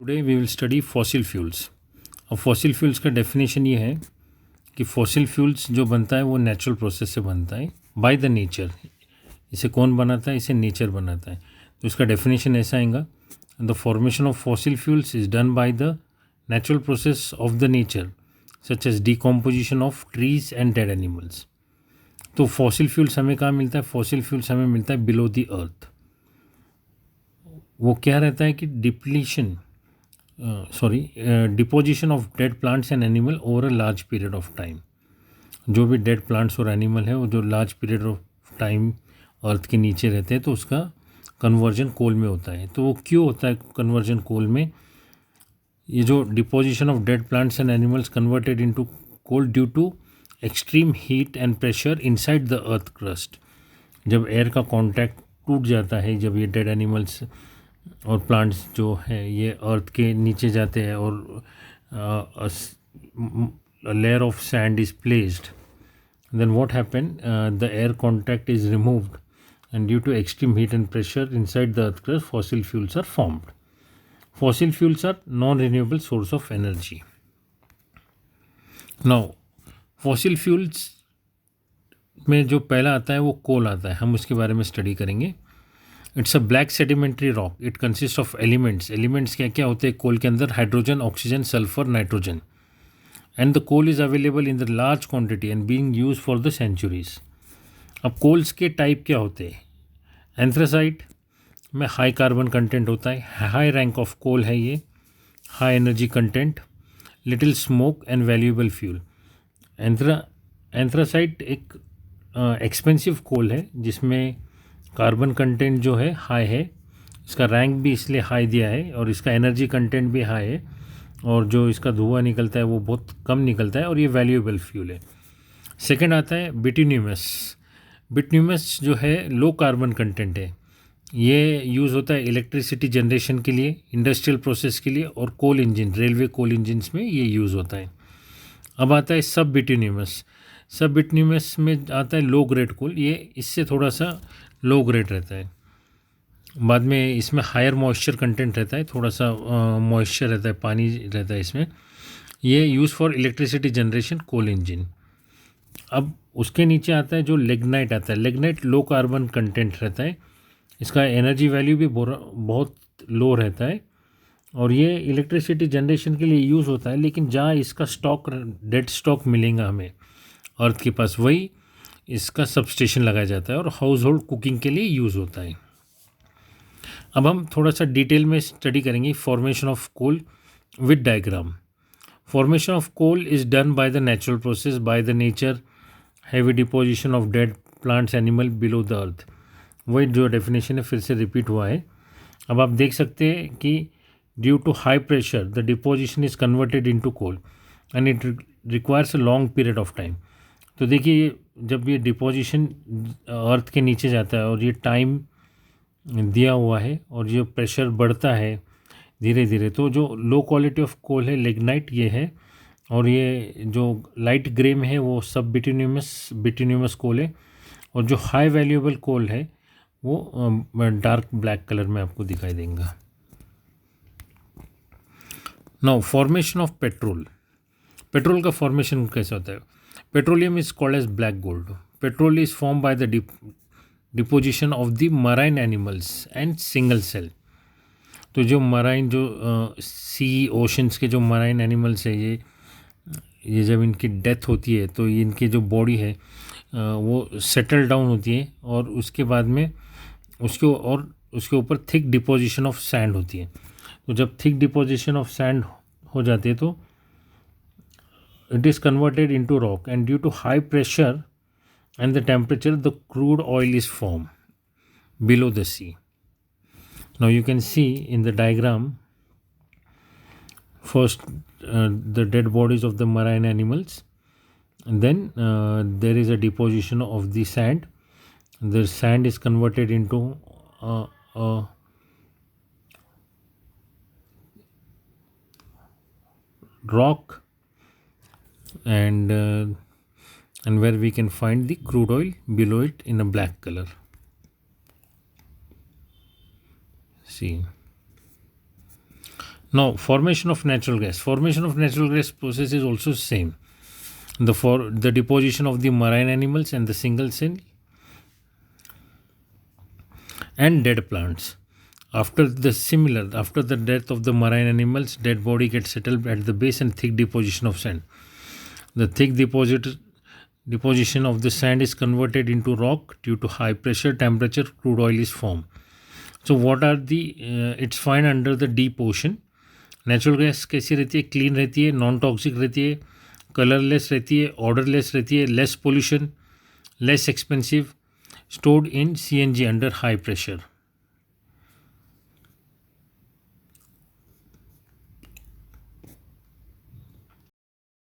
Today we will study fossil fuels. अब fossil fuels का definition ये है कि फॉसिल फ्यूल्स जो बनता है वो नेचुरल प्रोसेस से बनता है बाय द नेचर। इसे कौन बनाता है? इसे नेचर बनाता है। तो इसका डेफिनेशन ऐसा आएगा, the formation of fossil fuels is done by the natural process of the nature such as decomposition of trees and dead animals. तो फॉसिल फ्यूल्स हमें कहाँ मिलता है? फॉसिल फ्यूल्स हमें मिलता है बिलो द अर्थ। वो क्या रहता है कि deposition of dead plants and animal over a large period of time. जो भी डेड प्लांट्स और एनिमल है वो जो लार्ज पीरियड ऑफ टाइम अर्थ के नीचे रहते हैं तो उसका कन्वर्जन कोल में होता है। तो वो क्यों होता है कन्वर्जन कोल में? ये जो deposition of dead plants and animals converted into coal due to extreme heat and pressure inside the earth crust. जब एयर का कांटेक्ट टूट जाता है, जब ये डेड एनिमल्स और प्लांट्स जो है ये अर्थ के नीचे जाते हैं और layer of sand is placed, then what happened, the air contact is removed and due to extreme heat and pressure inside the earth crust fossil fuels are formed. Fossil fuels are non-renewable source of energy. Now fossil fuels में जो पहला आता है वो कोल आता है, हम उसके बारे में स्टडी करेंगे। It's a black sedimentary rock. It consist of elements क्या क्या होते हैं कोल के अंदर? Hydrogen, oxygen, sulphur, nitrogen. And the coal is available in the large quantity and being use for the centuries. अब कोल्स के type क्या होते हैं? एंथ्रासाइट में हाई कार्बन कंटेंट होता है, हाई रैंक ऑफ कोल है ये, high energy content, little smoke and valuable fuel. Anthracite एक एक्सपेंसिव कोल है जिसमें कार्बन कंटेंट जो है हाई है, इसका रैंक भी इसलिए हाई दिया है और इसका एनर्जी कंटेंट भी हाई है और जो इसका धुआं निकलता है वो बहुत कम निकलता है और ये वैल्यूएबल फ्यूल है। सेकंड आता है बिटुमिनस। बिटुमिनस जो है लो कार्बन कंटेंट है, ये यूज़ होता है इलेक्ट्रिसिटी जनरेशन के लिए, इंडस्ट्रियल प्रोसेस के लिए और कोल इंजन, रेलवे कोल इंजन्स में ये यूज़ होता है। अब आता है सब बिटुमिनस। सब बिटुमिनस में आता है लो ग्रेड कोल, ये इससे थोड़ा सा लो ग्रेड रहता है। बाद में इसमें हायर मॉइस्चर कंटेंट रहता है, थोड़ा सा मॉइस्चर रहता है, पानी रहता है इसमें। ये use for electricity generation coal engine. अब उसके नीचे आता है जो लिग्नाइट आता है। लिग्नाइट लो कार्बन कंटेंट रहता है, इसका एनर्जी वैल्यू भी बहुत लो रहता है और ये इलेक्ट्रिसिटी जनरेशन के लिए यूज़ होता है। लेकिन जहाँ इसका स्टॉक, डेड स्टॉक मिलेगा हमें अर्थ के पास, वही इसका सबस्टेशन लगाया जाता है और हाउस होल्ड कुकिंग के लिए यूज़ होता है। अब हम थोड़ा सा डिटेल में स्टडी करेंगे formation of coal with diagram. Formation of coal is done by the natural process by the nature, heavy deposition of dead plants animal below the earth. वही जो डेफिनेशन है फिर से रिपीट हुआ है। अब आप देख सकते हैं कि due to high pressure the deposition is converted into coal and it requires a long period of time. तो देखिए जब ये डिपोजिशन अर्थ के नीचे जाता है और ये टाइम दिया हुआ है और जो प्रेशर बढ़ता है धीरे धीरे, तो जो लो क्वालिटी ऑफ कोल है लिग्नाइट ये है और ये जो लाइट ग्रे में है वो सब बिटुमिनस कोल है और जो हाई वैल्यूएबल कोल है वो डार्क ब्लैक कलर में आपको दिखाई देगा। Now formation of petrol. Petrol का फॉर्मेशन कैसे होता है? Petroleum is called as black gold. Petrol is form by the deposition of the marine animals and single cell. तो जो मराइन, जो सी ओशंस के जो मराइन एनिमल्स है, ये जब इनकी डेथ होती है तो इनकी जो बॉडी है वो सेटल डाउन होती है और उसके बाद में उसके ऊपर थिक डिपोजिशन ऑफ सैंड होती है। तो जब थिक डिपोजिशन ऑफ सैंड हो जाती है तो it is converted into rock and due to high pressure and the temperature the crude oil is formed below the sea. Now you can see in the diagram first the dead bodies of the marine animals and then there is a deposition of the sand. The sand is converted into a rock and where we can find the crude oil below it in a black color. See, Now, formation of natural gas. Formation of natural gas process is also same. The deposition of the marine animals and the single cell and dead plants. After the death of the marine animals, dead body gets settled at the base and thick deposition of sand. The thick deposition of the sand is converted into rock due to high pressure temperature. Crude oil is formed. So what are the it's fine under the deep ocean. Natural gas कैसी रहती है? Clean रहती है, non toxic रहती है, colourless रहती है, odourless रहती है, less pollution, less expensive, stored in CNG under high pressure.